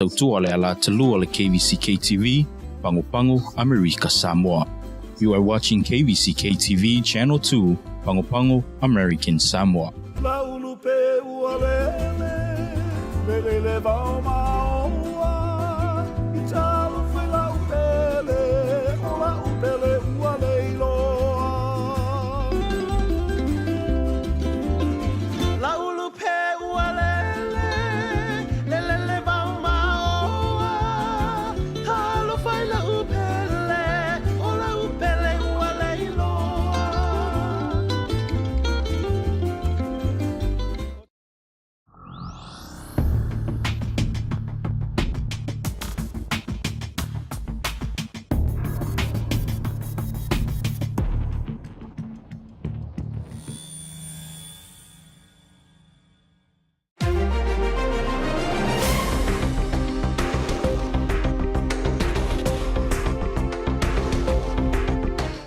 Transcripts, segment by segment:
Tautua le ala talua le Kvzktv, Pango America Samoa. You are watching Kvzktv Channel 2, Pango American Samoa.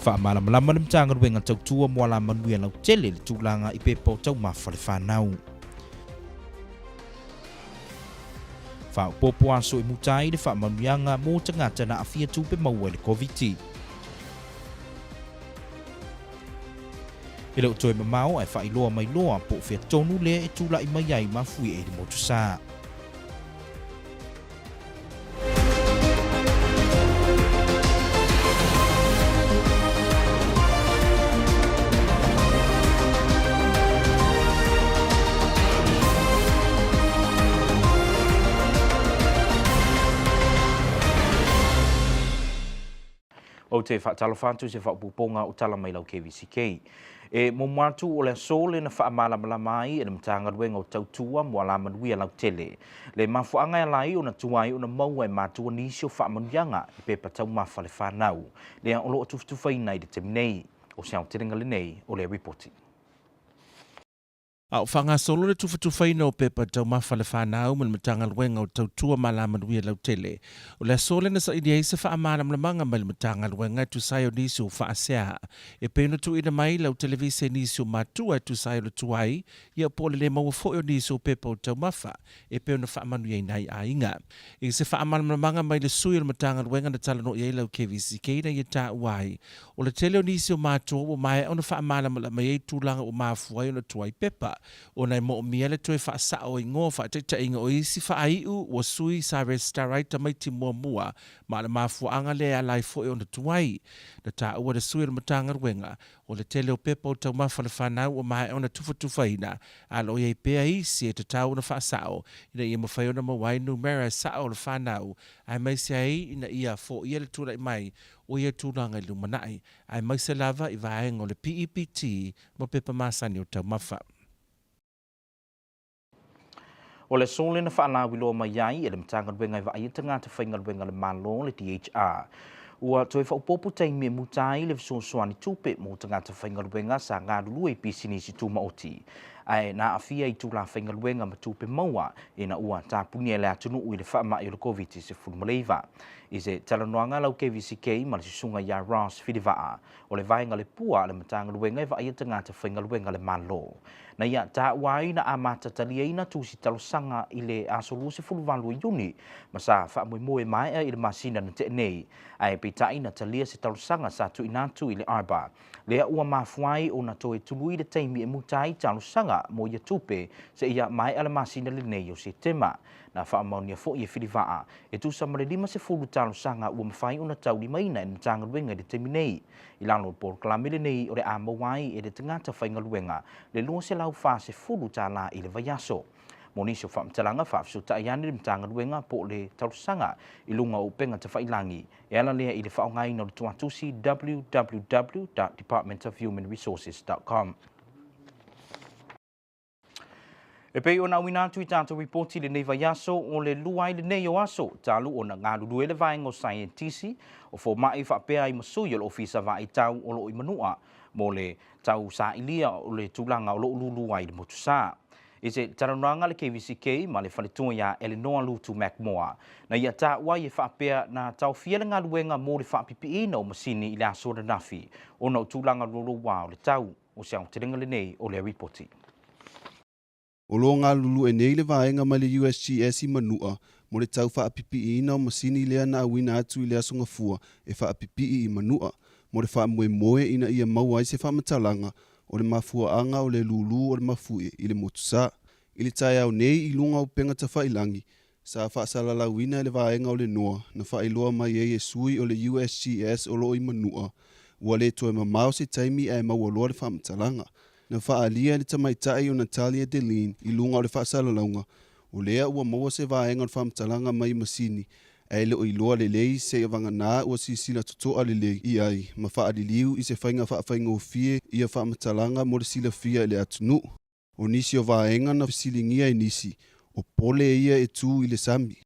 Fa malam mtanga wenga tautua mwala manuia lau tele le tūlanga I pepo tau mawhale whanau. Fa popo aso I mutai le fa manuianga mō tangata na awhia tūpe maua le Kvzktv. Ilo toi mamao ai fa iloa mai loa po fia tonu le e tūla I mai ai mafui e le motusa. O te whaatalofantu se whaapuponga o tala mai lau Kvzktv. E mo matu o le sole na whaamala mai e na mtanga ruenga o tautua mo ala manuia lau tele. Le mafuanga e lai o na tuai o na maua e matua nisi o whaamanuianga I pepa tau mawhale whanau. Le an olo o tuftufaina I de teminei. O siang tiringa le nei o le reporti. Au whanga solo le tuwhatuwhaina o pepa tau mawhale whanau man matanga luenga o tautua mala manuia lau tele. O le sole na sa idia isa whaamala mlamanga mal matanga luenga tu sayo nisu whaasea. E pēna tu ina mai lau televise nisu matua tu sayo le tuai. Ia pole le mawafo o nisu pepa o tau mawha. E pēna whaamanuia inai a inga. E se whaamala mlamanga mai le sui o matanga luenga na tala no iei lau Kvzktv na ia ta uai. O le tele o nisu matua o mai o na whaamala mlamanga iei tūlanga o mafuai o na tuai pepa. O nei mo mia le toi whaasa o ingo whaateta inga o isi whaaiu o sui sa restaraita mai ti mua ma le mafuanga le alai fo e o na tuai. Na ta ua le sui le matanga ruenga o le tele o pepa o tau mawhale whanau o mai o na tuwhatuwhaina alo iei pea isi e te tau na whaasao ina ia mawhai o na mawai numera sao le whanau ai mai se ai ina ia fo ia le tūrai mai o ia tūranga I lumanai ai mai se lava I vaenga o le PEPT mo pepa masani o tau mawha. O le sole na whaalawi loa mai ai e le mtanga ruenga I vaai tangata whainga ruenga le malo le DHR. Ua toi whaupopo taimi e mutai le visosoani tupe mo tangata whainga ruenga sa ngā rulu e pisinisi tūma oti. Ai na awhia I tūla whainga ruenga ma tupe maua e na ua tāpuni e le atunu ui le whaamai o le Covid se fulmaleiva. I se talanoanga lau Kvzktv ma le sisunga ia Ross Whiriwaa o le vaenga le pua le matanga ruenga I vaai tangata whainga ruenga le malo. Na ia ta wai na amata talia ina tusi talosanga I le asolu se fulvalu Juni ma sa whaamoe mai I le masina na te nei. Ai pita ina talia se talosanga sa tu inatu I le arba. Lea ua mafuai o na toe tului le taimi e mutai talosanga mo ia tupe se ia mai ala masina le nei o se tema. Na whaamaunia fo I Whiriwaa e tu sa mare lima se fulu talosanga ua mawhai o na tau lima ina e na tanga ruenga le temi nei. I lano por kalamile nei o le amawai e le tangata whainga ruenga le lua se lau wha se fulu tala I le vaiaso. Monisio whaamtalanga whaafsuta iani le mtanga ruenga po le talosanga I lunga o penga te whailangi. E ala lea I le whaongai na le tuatusi www.departmentofhumanresources.com. E pei o na winatu I tātou reporti le nei vaiaso o le luai le nei o aso talu o na ngā lulu ele vaenga o scientisi o fo mai whaapea I masui o le ofisa va I tau o lo I manua mo le tau sa ilia o le tūlanga o lo lulu ai le motusa. I se tarananga le Kvzktv ma le whaletua ia Eleanor Lutu Macmore. Na ia tā wai e whaapea na tau fiele ngā luenga mo le whaapipi ina o masini I le aso na nafi o na tūlanga lolo wā o le tau o siang te ringa le nei o le reporti. O lo ngā lulu e nei le vaenga ma le USGS I manua mo le tau whaapipiina o masini lea na awina atu I lea songafua e whaapipii I manua, mo le whaamoemoe ina ia maua I se whaamatalanga o le mafuaanga o le lulu o le mafue I le motusa. I le tae au nei I lunga o penga ta whailangi, sa whaasalalauina e le vaenga o le noa, na whailoa mai e sui o le USGS o lo I manua, ua le toe mamao se taimi e maualoa le whaamatalanga. Na whaalia le tamaitai o Natalia Deline I lunga o le whaasalalaunga, o lea ua maua se vaenga o le whaamatalanga mai masini, e le o iloa le lei se vangana ua sisila totoa le lei I ai, ma whaaliliu I se whainga whaafainga o fie ia whaamatalanga mo le sila fia le atunu. O nisi o vaenga na fisilingia e nisi, o pole ia e tu I le sami,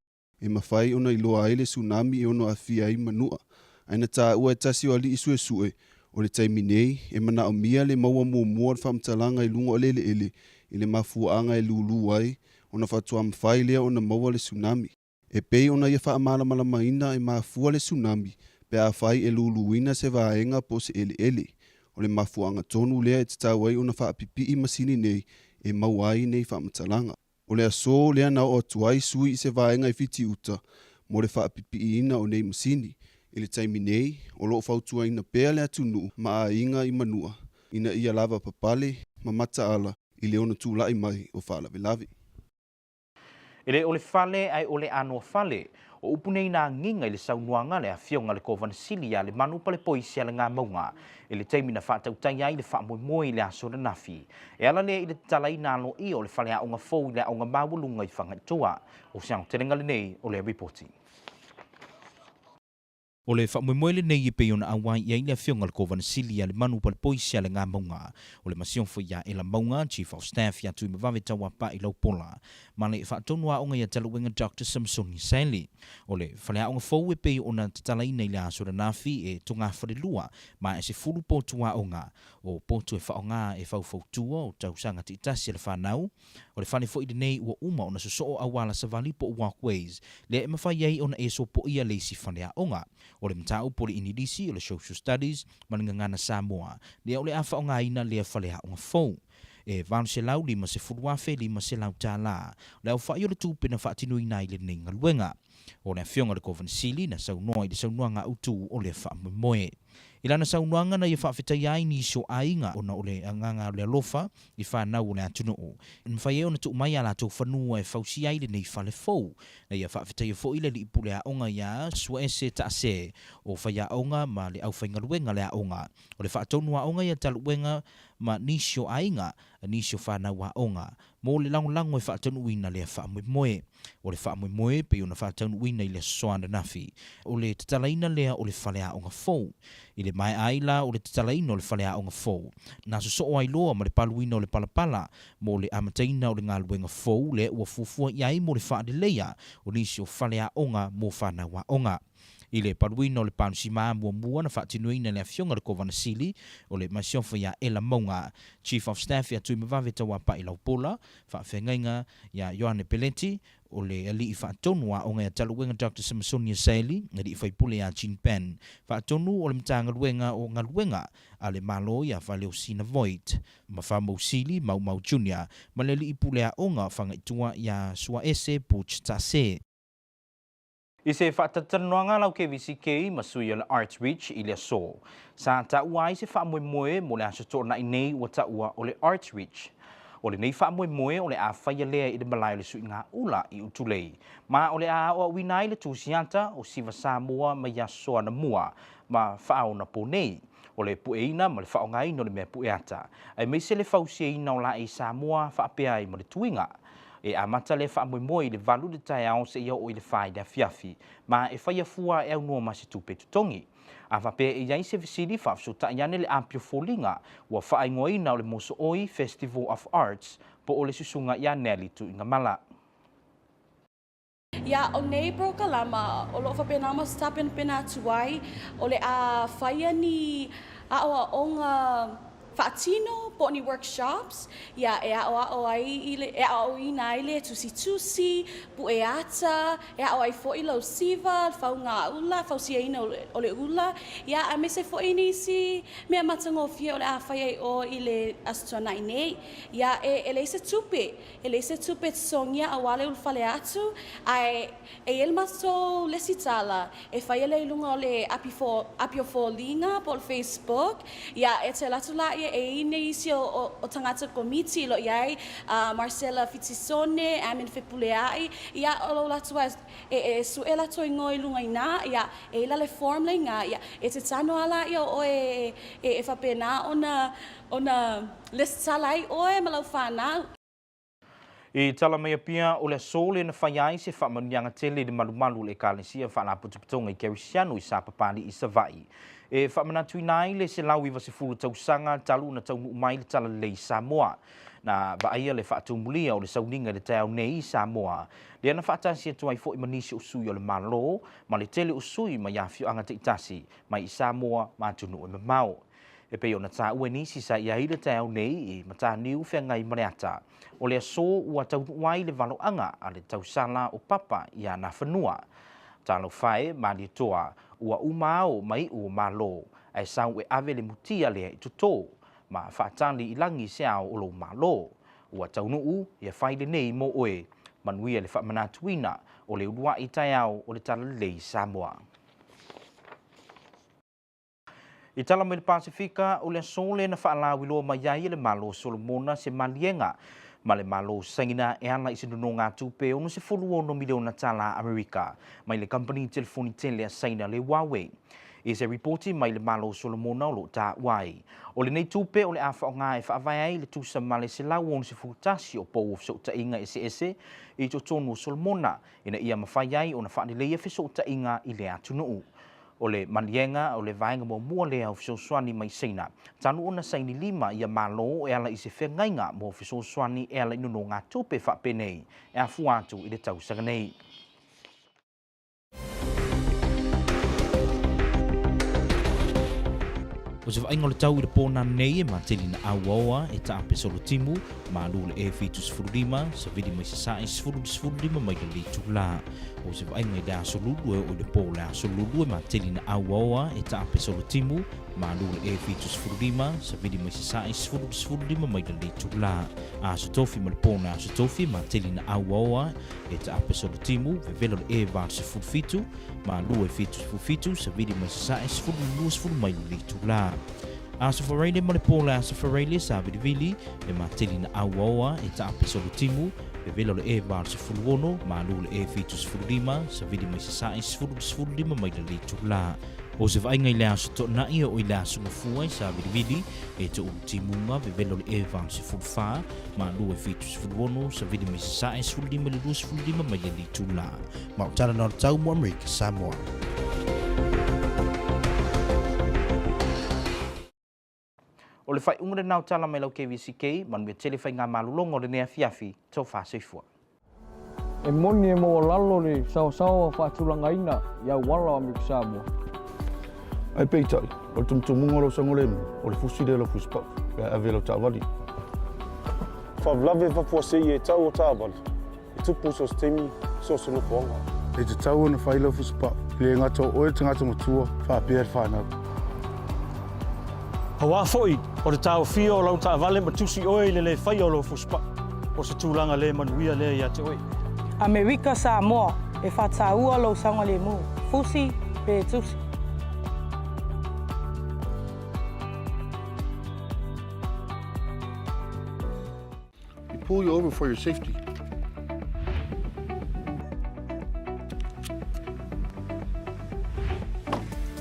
e mawhai ona iloa ai le tsunami e ono a fia I manua, aina ta ua e tasi o ali isue sue, o le taimi nei, e mana o mia le maua mua le whaamatalanga I lunga o lele ele, I le mafuaanga e lulu ai, ona whatua mawhai lea ona maua le tsunami. E pei ona ia whaamalamalamaina e mafua le tsunami, pe a whai e luluina se vaenga po se ele ele. O le mafuanga tonu lea e tatau ai ona whaapipii masini nei, e mauai nei whaamatalanga. O le aso lea na o atuai sui I se vaenga I fiti uta, mo le whaapipii ina o nei masini. I le taimi nei, o loo whautua ina pea le atunu, ma a inga I manua, ina ia lava papale, ma mata ala, I le ona tūlai mai o whaalavilavi. Ele ole fale ai ole ano fale o upunei na nginga ile saunuanga le afionga le kovan silia le manu pale poisia le ngā maunga ele teimi na whaatautai ai le whaamoemoe le aso na nafi e ala le ile talai na alo I o le fale a onga fau le a onga mawulunga I whangaitua o siang terenga le nei o le reporting. O le whaamoemoe le nei pe ona awai ia ile afionga le kovan silia le manu pale poisia le ngā maunga o le masionfo ia e la maunga Chief of Staff ia tui mawave tawa pa I laupola ma le whaatonua onga ia taluenga Dr. Samsoni Sally. O le whalea onga fau e pe ona tatalaina I le aso na nafi e tunga wharelua ma e se fulu potua onga o potu e whaonga e fau o tausanga ti itasi le whanau. O le whane fo I nei ua uma ona susoo awala sa valipo walkways le e mawhai ei ona e so po ia leisi whanea onga. O le mtau poli inidisi o le social studies maningangana Samoa le o le afa onga ina le whalea onga fau. E vanu se lau lima se furuafe lima se lau tāla. Le au whai o le tūpe na whaatinu ina I le nenga luenga. O le fionga le kovan sili na saunoa I le saunoanga utu o le whaamoemoe. Ilana saunoanga na ia whaafetai ai ni so ainga ona o le anganga o le alofa I whanau o le atunuu. Nwhai e ona tu mai ala tau whanua e whausi ai le nei whale fau. Na ia whaafetai o fo ile li ipu le aonga ia sua ese ta se o whai aonga ma le au whainga luenga le aonga. O le whaatonua aonga ia taluenga ma nisio ainga nisio whanau aonga. Mo le lango e whaatonu ina le whaamoemoe. O le whaamoemoe pe ona whaatonu ina I le soana nafi. O le tatalaina lea o le whale aonga fau. I le mai aila o le tatalaina o le whale aonga fau. Nā so ai loa ma le paluina o le palapala mo le amataina o le ngā luenga fau le ua fufua iai mo le whaadeleia o nisio whale aonga mo whanau aonga. I le paluina o le panusima mua na whaatinuina le afionga le kovana sili o le masionfa ia Ela Maunga. Chief of Staff ia tui mawave tawa pa I laupola, whaafengainga ia Ioane Pelenti, o le ali I whaatonua o ngai taluenga Dr. Samsoni Sally, ngari I whaipule a Jean Penn. Whaatonu o le mtanga luenga o ngaluenga a le malo ia whaleo Sina Voigt, ma whamau sili Mau Junior, ma le li ipule a onga whangaitua ia sua ese Puch Tase. I se whaatatanuanga lau KVCK masui o le Arts Reach I le aso. Sa taua I se whaamoemoe mo le aso tōna I nei wa taua o le Arts Reach. O le nei whaamoemoe o le a whaia lea I le malai o le sui ngā ula I utulei. Ma o le a o winai le tūsianta o siva Samoa ma ia soa na mua ma whaao na po nei. O le pueina ma le whaongai no le mea pueata. Ai meise le whausia ina o la e Samoa whaapea I ma le tuinga. E amata le whaamoemoe I le valu le tae ao se ia o I le whae da fiafi, ma e whaia fua e au noa ma se tupe tutongi. A whapea e iai se visiri whaafsota iane le ampio fōlinga, ua whaingoina o le Moso Oi Festival of Arts, po o le susunga ia Nelly tu inga mala. Ia o nei prokalama, o lo whapenama stapen pena tuai, o le a whaia ni a oa onga Fatino, poni workshops, ya o ina ile tusi, pueata, o ai fo ilo siva, fau ngā ula, fau sia ina ole ula, ya a me se fo inisi, mea matango fia ole a whai o ile astona inei, ya ele se tupe songia a wale ul fale atu, ai elma so lesitala, whai ele ilunga ole apio fo linga por Facebook, ya te latula ine isi o tangata komiti lo iai Marcela Fitisone, Amin Fepuleai, ia o latua suela toi ngoi lunga ina, ia la le form le nga, ia te tano ala ia o whapena ona lesalai oe malau whanau. E tala mai pia o le sole na whaiai se whamanianga tele de malumalu le kālesia whanaputuputonga I Kerisiano I sa papali I Savai. E whamanatu nai le se lau iwa se fulu tausanga talu na tau mai le tala le Samoa. Na vaia le whaatumulia o le sauninga le tau nei Samoa. Le ana whaatasi atu ai fo I manisi usui o le malo, ma le tele usui ma iawhio anga te itasi, mai I Samoa ma tunu o mamau. E pe ona tā ue nisi sa ia ile tau nei I mata niu whea ngai mareata. O le aso ua tau wai le valo anga a le tau sala o papa ia na whanua. Talo whae ma li toa ua umao mai ua malo. Ai sau e ave le mutia le I tuto. Ma whaatali I langi se au o lo malo. Ua tau nuu ia whai le nei mo oe. Manuia le whamanatuina o le udua I tai au o le tala lei Samoa. I tala mai le Pasifika o le sole na whaalawi loa mai ai le malo Solomona se malienga. Ma le malo sangina e ana I se nuno ngā tupe ono se fuluono miliona tala Amerika. Mai le company telefoni tele a saina le Huawei. I se reporti mai le malo Solomona o lo tā wai. O le nei tupe o le awha o ngā e whaavai ai le tusa male se lau ono se fulutasi o pou of ta inga ese I to tonu o Solomona. Ina ia mawhai ai o na whaanileia fiso ta inga I le atunuu. O le manienga o le vaenga mo mua lea o fisoswani mai seina. Tanu ona saini lima ia malo e ala I se whengainga mo fisoswani e ala inu ngā tupe whapenei e a fuatu I le tausaga nei. O se whainga o le tau I le pōna nei e mateli na awaoa e ta ape solo timu ma alu le e fitus furulima sa vidi mai se sae sfurulima mai le litu la. O se whainga I le asolulu e o le pō le asolulu e mateli na awaoa e ta ape solo timu ma alu le e fitus furulima sa vidi mai se sae sfurulima mai le litu la. Aso tofi ma le pōna aso tofi mateli na awaoa e ta ape solo timu vevelo le e var se fulfitu ma alu e fitus fulfitu sa vidi mai se sae sfurulu mai le litu la. Aso whareile ma le pōla aso whareile sa vidivili e mateli na awaoa e ta ape solo timu e velo le e var se fuluono ma alu le e fitus fululima sa vidi mai se sae sfululima mai le litu la. O se vainga I le aso to na ia o I le aso mafuai sa vidivili e te ulu timunga ve velo le e var se fulfa ma alu e fitus fuluono sa vidi mai se sae sfululima le lus fululima mai le litu la. Ma utara na tau mo Amerika Samoa. O le whai umre nau tala mai lau KVCK, manu e tele whai ngā malulongo le nea fiafi, tau whāseifua. E moni e mo lalo ni sao whaatulanga ina, ia wala Amerika Samoa. Ai peitai, o le tumutumunga lo sangolemu, o le fusi le lo fuspau, e ave lo tāwali. Whavlave whapuasei e tau o tāwali, e tupu so stemi, so no whonga. E te tau na whai lo fuspau, le ngata o e te ngata matua, whapea whanau. Hawa foi, o le tau fio o lau ta vale ma tusi oe le whai o lo fuspa. O se tūlanga le manuia le ia te oe. Amerika Samoa, e whataua lo sanga le mu. Fusi, pe tusi. We pull you over for your safety.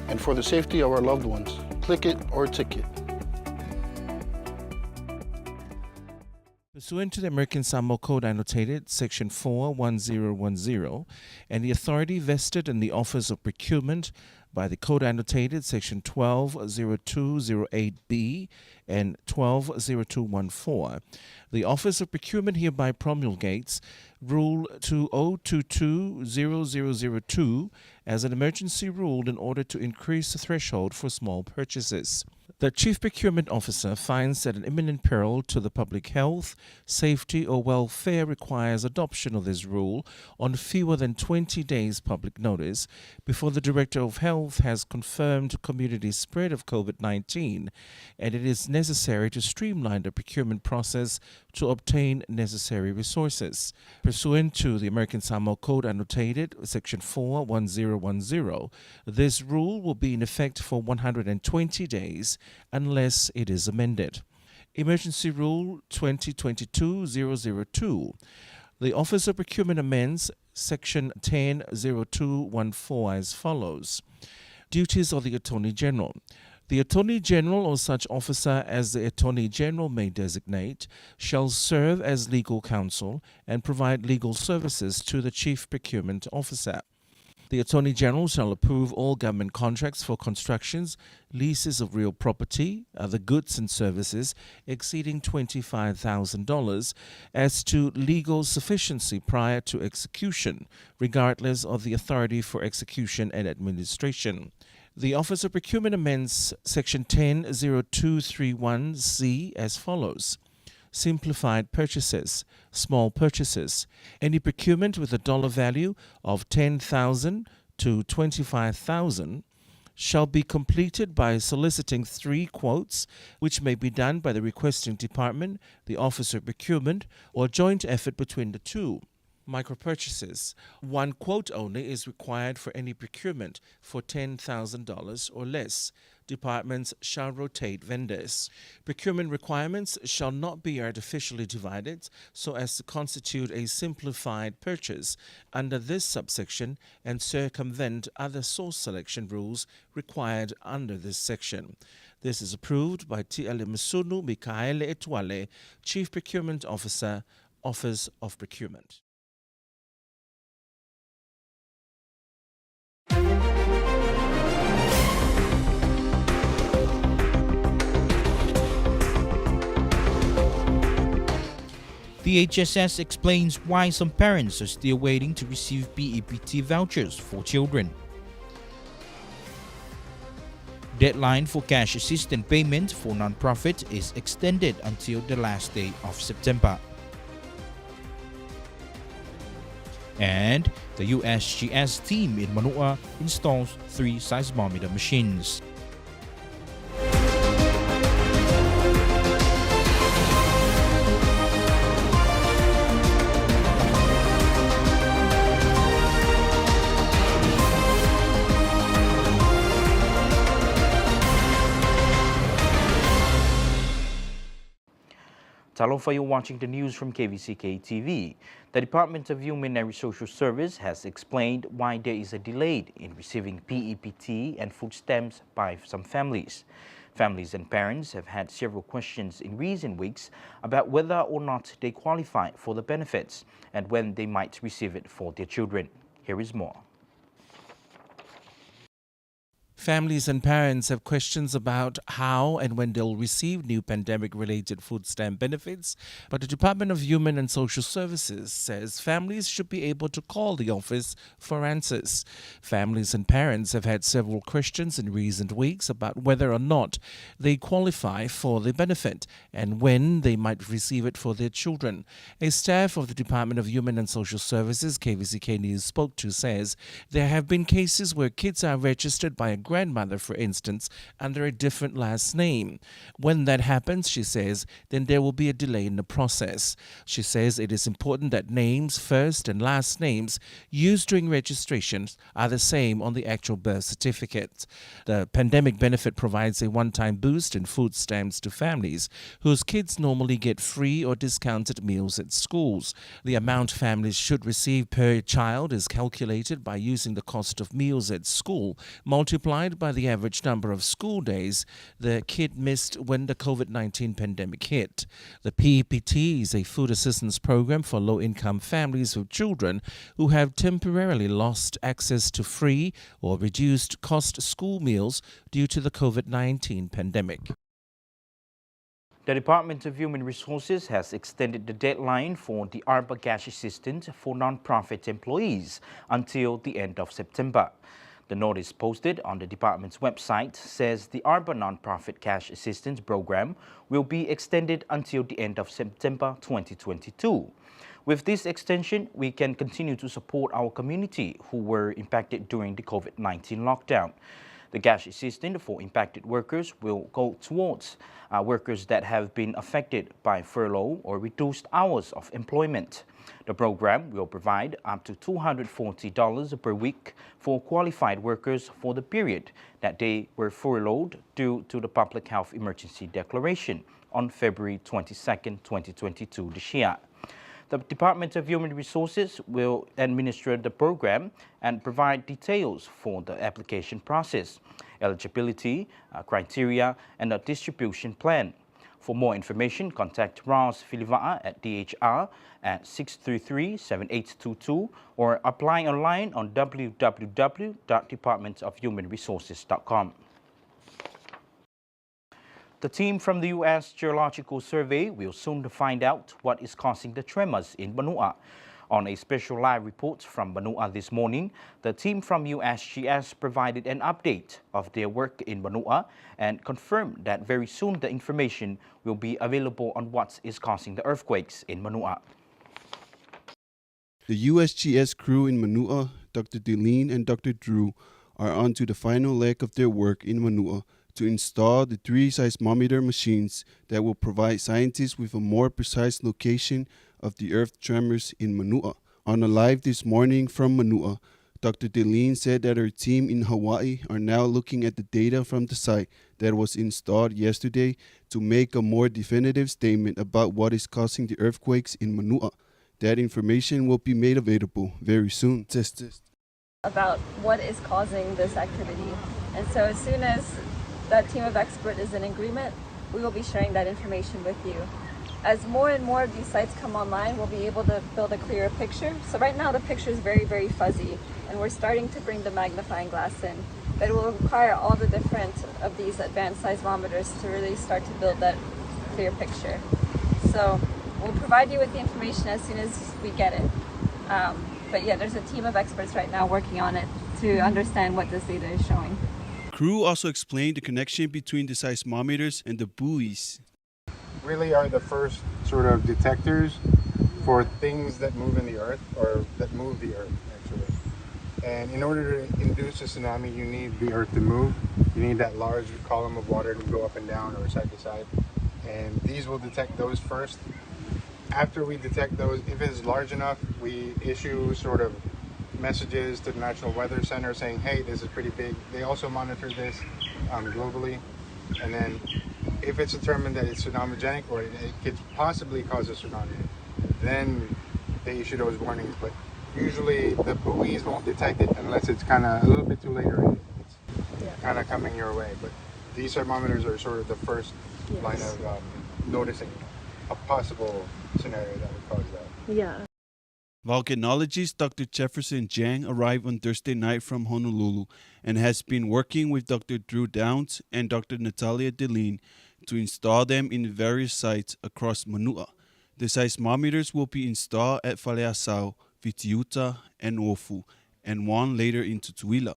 And for the safety of our loved ones, click it or ticket. Pursuant to the American Samoa Code annotated Section 41010 and the authority vested in the Office of Procurement by the Code annotated Section 120208B and 120214, the Office of Procurement hereby promulgates Rule 2022-0002 as an emergency rule in order to increase the threshold for small purchases. The Chief Procurement Officer finds that an imminent peril to the public health, safety or welfare requires adoption of this rule on fewer than 20 days public notice before the Director of Health has confirmed community spread of COVID-19, and it is necessary to streamline the procurement process to obtain necessary resources. Pursuant to the American Samoa Code Annotated, Section 41010, this rule will be in effect for 120 days unless it is amended. Emergency Rule 2022-002. The Office of Procurement amends Section 10.0214 as follows. Duties of the Attorney General. The Attorney General or such officer as the Attorney General may designate shall serve as legal counsel and provide legal services to the Chief Procurement Officer. The Attorney General shall approve all government contracts for constructions, leases of real property, other goods and services exceeding $25,000 as to legal sufficiency prior to execution, regardless of the authority for execution and administration. The Office of Procurement amends Section 10.0231C as follows. Simplified purchases, small purchases. Any procurement with a dollar value of $10,000 to $25,000 shall be completed by soliciting 3 quotes, which may be done by the requesting department, the Office of Procurement, or joint effort between the two. Micro-purchases. 1 quote only is required for any procurement for $10,000 or less. Departments shall rotate vendors. Procurement requirements shall not be artificially divided so as to constitute a simplified purchase under this subsection and circumvent other source selection rules required under this section. This is approved by T.L. Masunu Mikaele Etwale, Chief Procurement Officer, Office of Procurement. The HSS explains why some parents are still waiting to receive PEPT vouchers for children. Deadline for cash assistance payment for non-profit is extended until the last day of September. And the USGS team in Manua installs 3 seismometer machines. Talofa, you're watching the news from Kvzktv. The Department of Human and Social Service has explained why there is a delay in receiving PEPT and food stamps by some families. Families and parents have had several questions in recent weeks about whether or not they qualify for the benefits and when they might receive it for their children. Here is more. Families and parents have questions about how and when they'll receive new pandemic-related food stamp benefits, but the Department of Human and Social Services says families should be able to call the office for answers. Families and parents have had several questions in recent weeks about whether or not they qualify for the benefit and when they might receive it for their children. A staff of the Department of Human and Social Services KVCK News spoke to says there have been cases where kids are registered by a grandmother, for instance, under a different last name. When that happens, she says, then there will be a delay in the process. She says it is important that names, first and last names, used during registrations are the same on the actual birth certificate. The pandemic benefit provides a one-time boost in food stamps to families whose kids normally get free or discounted meals at schools. The amount families should receive per child is calculated by using the cost of meals at school multiplied by the average number of school days the kid missed when the COVID-19 pandemic hit. The PEPT is a food assistance program for low-income families with children who have temporarily lost access to free or reduced cost school meals due to the COVID-19 pandemic. The Department of Human Resources has extended the deadline for the ARPA cash assistance for non-profit employees until the end of September. The notice posted on the department's website says the ARBA nonprofit cash assistance program will be extended until the end of September 2022. With this extension, we can continue to support our community who were impacted during the COVID-19 lockdown. The cash assistance for impacted workers will go towards workers that have been affected by furlough or reduced hours of employment. The program will provide up to $240 per week for qualified workers for the period that they were furloughed due to the public health emergency declaration on February 22, 2022 this year. The Department of Human Resources will administer the program and provide details for the application process, eligibility criteria, and a distribution plan. For more information, contact Ross Filiva'a at DHR at 633-7822 or apply online on www.departmentofhumanresources.com. The team from the U.S. Geological Survey will soon find out what is causing the tremors in Vanua. On a special live report from Vanua this morning, the team from USGS provided an update of their work in Vanua and confirmed that very soon the information will be available on what is causing the earthquakes in Vanua. The USGS crew in Vanua, Dr. Deline and Dr. Drew, are on to the final leg of their work in Vanua to install the 3 seismometer machines that will provide scientists with a more precise location of the earth tremors in Vanua. On a live this morning from Vanua, Dr. Deline said that her team in Hawaii are now looking at the data from the site that was installed yesterday to make a more definitive statement about what is causing the earthquakes in Vanua. That information will be made available very soon. About what is causing this activity. And so as soon as that team of experts is in agreement, we will be sharing that information with you. As more and more of these sites come online, we'll be able to build a clearer picture. So right now the picture is very, very fuzzy, and we're starting to bring the magnifying glass in. But it will require all the different of these advanced seismometers to really start to build that clear picture. So we'll provide you with the information as soon as we get it. But yeah, there's a team of experts right now working on it to understand what this data is showing. Crew also explained the connection between the seismometers and the buoys. Really are the first sort of detectors for things that move in the earth, or that move the earth actually. And in order to induce a tsunami, you need the earth to move. You need that large column of water to go up and down or side to side. And these will detect those first. After we detect those, if it's large enough, we issue sort of messages to the National Weather Center saying, hey, this is pretty big. They also monitor this globally. And then if it's determined that it's tsunamigenic or it could possibly cause a tsunami, then they issue those warnings. But usually the buoys won't detect it unless it's kind of a little bit too late or it's kind of coming your way. But these thermometers are sort of the first line of noticing a possible scenario that would cause that. Yeah. Volcanologist Dr. Jefferson Jang arrived on Thursday night from Honolulu and has been working with Dr. Drew Downs and Dr. Natalia Deline to install them in various sites across Manua. The seismometers will be installed at Faleasau, Vitiuta, and Ofu, and one later in Tutuila.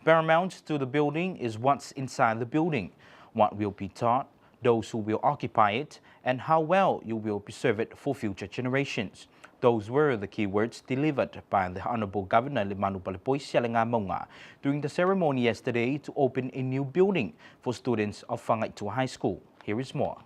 Paramount to the building is what's inside the building, what will be taught, those who will occupy it, and how well you will preserve it for future generations. Those were the key words delivered by the Honorable Governor Limanu Palipoi Sialenga during the ceremony yesterday to open a new building for students of Kvzktv High School. Here is more.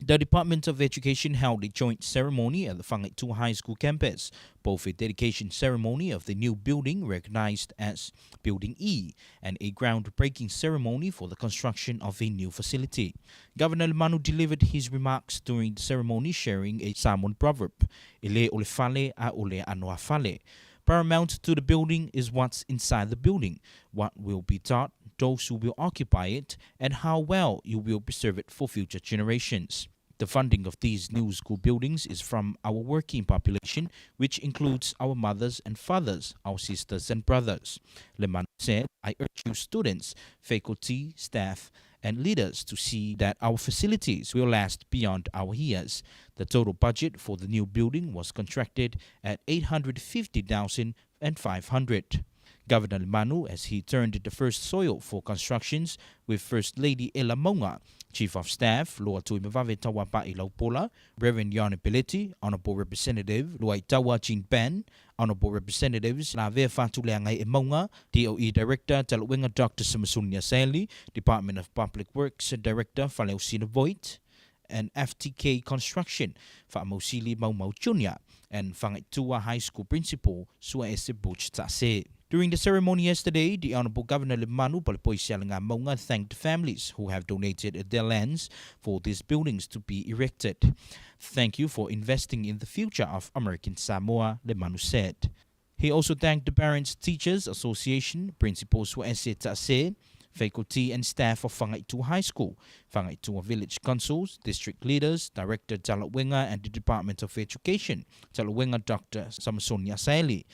The Department of Education held a joint ceremony at the Kvzktv High School campus. Both a dedication ceremony of the new building recognized as Building E and a groundbreaking ceremony for the construction of a new facility. Governor Limanu delivered his remarks during the ceremony sharing a Samoan proverb, Ele ole fale a ole anoa fale. Paramount to the building is what's inside the building, what will be taught, those who will occupy it, and how well you will preserve it for future generations. The funding of these new school buildings is from our working population, which includes our mothers and fathers, our sisters and brothers. Leman said, I urge you students, faculty, staff, and leaders to see that our facilities will last beyond our years. The total budget for the new building was contracted at $850,000 and 500. Governor Manu, as he turned the first soil for constructions with First Lady Ella Maunga, Chief of Staff, Loa Tui Mavave Tawa Pa'i Laupola, Reverend Yana Peleti, Honorable Representative, Luai Tawa Chin Pan, Honorable Representatives, Lave Fatuleangai Maunga, DOE Director, Taluenga Dr. Samasunya Sali, Department of Public Works Director, Faleusina Voigt, and FTK Construction, Fa'amausili Maumau Jr., and Whangaitua High School Principal, Suaese Butch Tase. During the ceremony yesterday, the Honorable Governor Limanu Palapoisialanga Maunga thanked the families who have donated their lands for these buildings to be erected. Thank you for investing in the future of American Samoa, Limanu said. He also thanked the Parents Teachers Association, Principals Suaese Tase, faculty and staff of Whangaitua High School, Whangaitua Village Councils, district leaders, Director Talawenga and the Department of Education, Talawenga Dr. Samasonia Saili,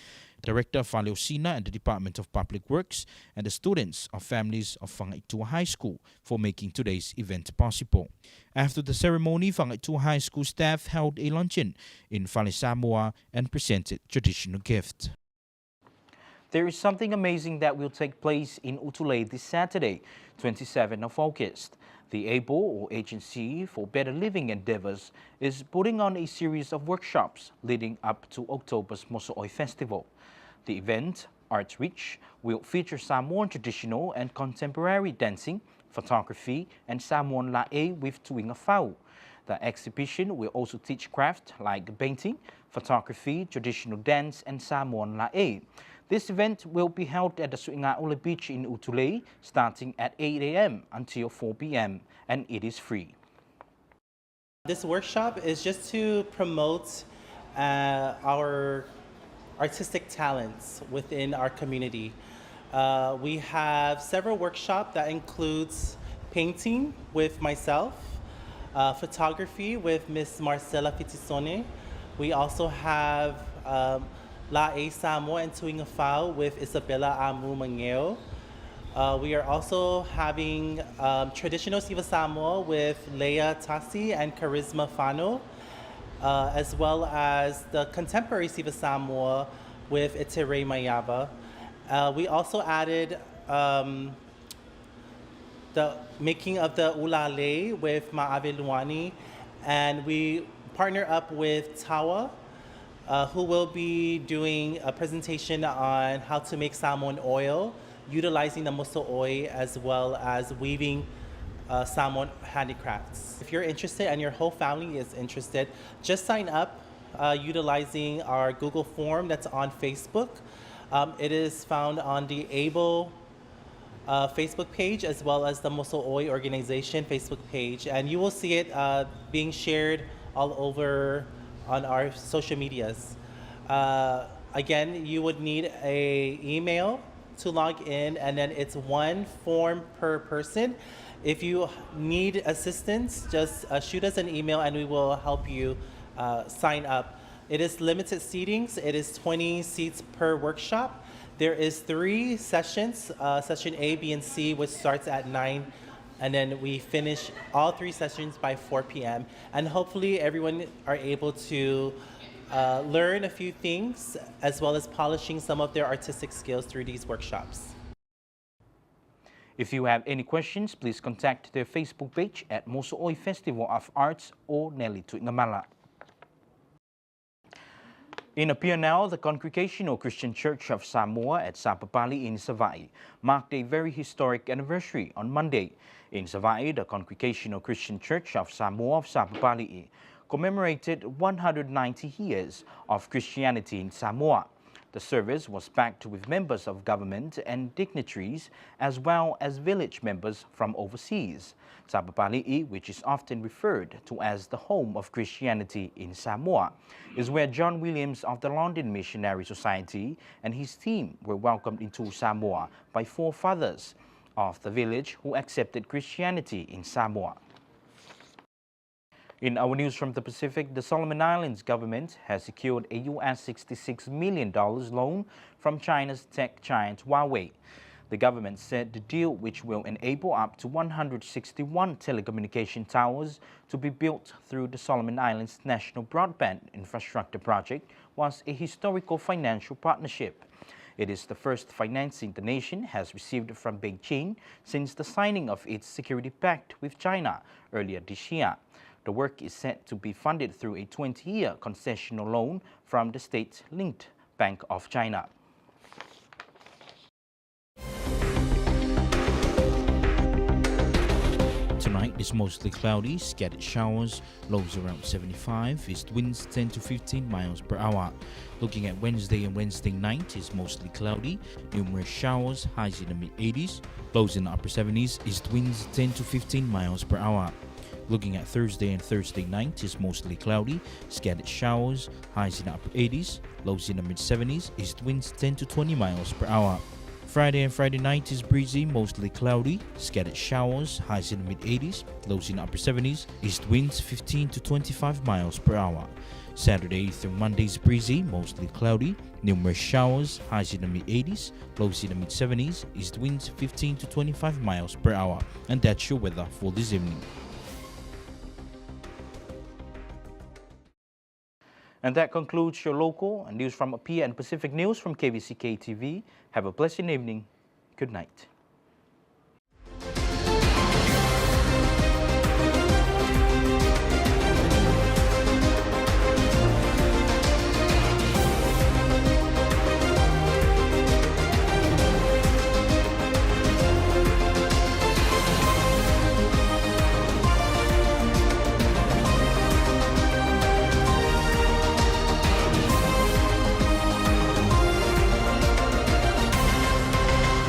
Director Faleusina and the Department of Public Works, and the students of families of Whangaitua High School for making today's event possible. After the ceremony, Whangaitua High School staff held a luncheon in Fale Samoa and presented traditional gifts. There is something amazing that will take place in Utule this Saturday, 27th of August. The ABO, or Agency for Better Living Endeavors, is putting on a series of workshops leading up to October's Moso'oi Festival. The event, Arts Reach, will feature Samoan traditional and contemporary dancing, photography, and Samoan la'e with tuinga fau. The exhibition will also teach craft like painting, photography, traditional dance, and Samoan la'e. This event will be held at the Suinga'ula Beach in Utule, starting at 8 a.m. until 4 p.m., and it is free. This workshop is just to promote our artistic talents within our community. We have several workshops that includes painting with myself, photography with Miss Marcela Fitisone. We also have La'e Samoa and Tuinga Fau with Isabella Amu Mangeo. We are also having traditional Siva Samoa with Leia Tasi and Charisma Fano, as well as the contemporary Siva Samoa with Itere Mayava. We also added the making of the Ulale with Ma'ave Luani, and we partner up with Tawa, who will be doing a presentation on how to make Samoan oil, utilizing the moso'oi as well as weaving Samoan handicrafts. If you're interested and your whole family is interested, just sign up utilizing our Google form that's on Facebook. It is found on the ABLE Facebook page as well as the Moso'oi organization Facebook page, and you will see it being shared all over on our social medias. Again, you would need an email to log in, and then it's one form per person. If you need assistance, just shoot us an email and we will help you sign up. It is limited seatings. It is 20 seats per workshop. There is 3 sessions, session A, B, and C, which starts at 9, and then we finish all 3 sessions by 4 p.m. And hopefully everyone are able to learn a few things as well as polishing some of their artistic skills through these workshops. If you have any questions, please contact their Facebook page at Moso'oi Festival of Arts or Nelly Tuingamala. In Apia now, the Congregational Christian Church of Samoa at Sapapali in Savai'i marked a very historic anniversary on Monday. In Savai'i, the Congregational Christian Church of Samoa of Sapapali commemorated 190 years of Christianity in Samoa. The service was packed with members of government and dignitaries, as well as village members from overseas. Sapapali'i, which is often referred to as the home of Christianity in Samoa, is where John Williams of the London Missionary Society and his team were welcomed into Samoa by forefathers of the village who accepted Christianity in Samoa. In our news from the Pacific, the Solomon Islands government has secured a US $66 million loan from China's tech giant Huawei. The government said the deal, which will enable up to 161 telecommunication towers to be built through the Solomon Islands National Broadband Infrastructure Project, was a historical financial partnership. It is the first financing the nation has received from Beijing since the signing of its security pact with China earlier this year. The work is set to be funded through a 20-year concessional loan from the state-linked Bank of China. Tonight is mostly cloudy, scattered showers, lows around 75, east winds 10 to 15 miles per hour. Looking at Wednesday and Wednesday night is mostly cloudy, numerous showers, highs in the mid-80s, lows in the upper 70s, east winds 10 to 15 miles per hour. Looking at Thursday and Thursday night is mostly cloudy, scattered showers, highs in the upper 80s, lows in the mid-70s, east winds 10 to 20 miles per hour. Friday and Friday night is breezy, mostly cloudy, scattered showers, highs in the mid-80s, lows in the upper 70s, east winds 15 to 25 miles per hour. Saturday through Monday is breezy, mostly cloudy, numerous showers, highs in the mid-80s, lows in the mid-70s, east winds 15 to 25 miles per hour. And that's your weather for this evening. And that concludes your local and news from Apia and Pacific News from Kvzktv. Have a pleasant evening. Good night.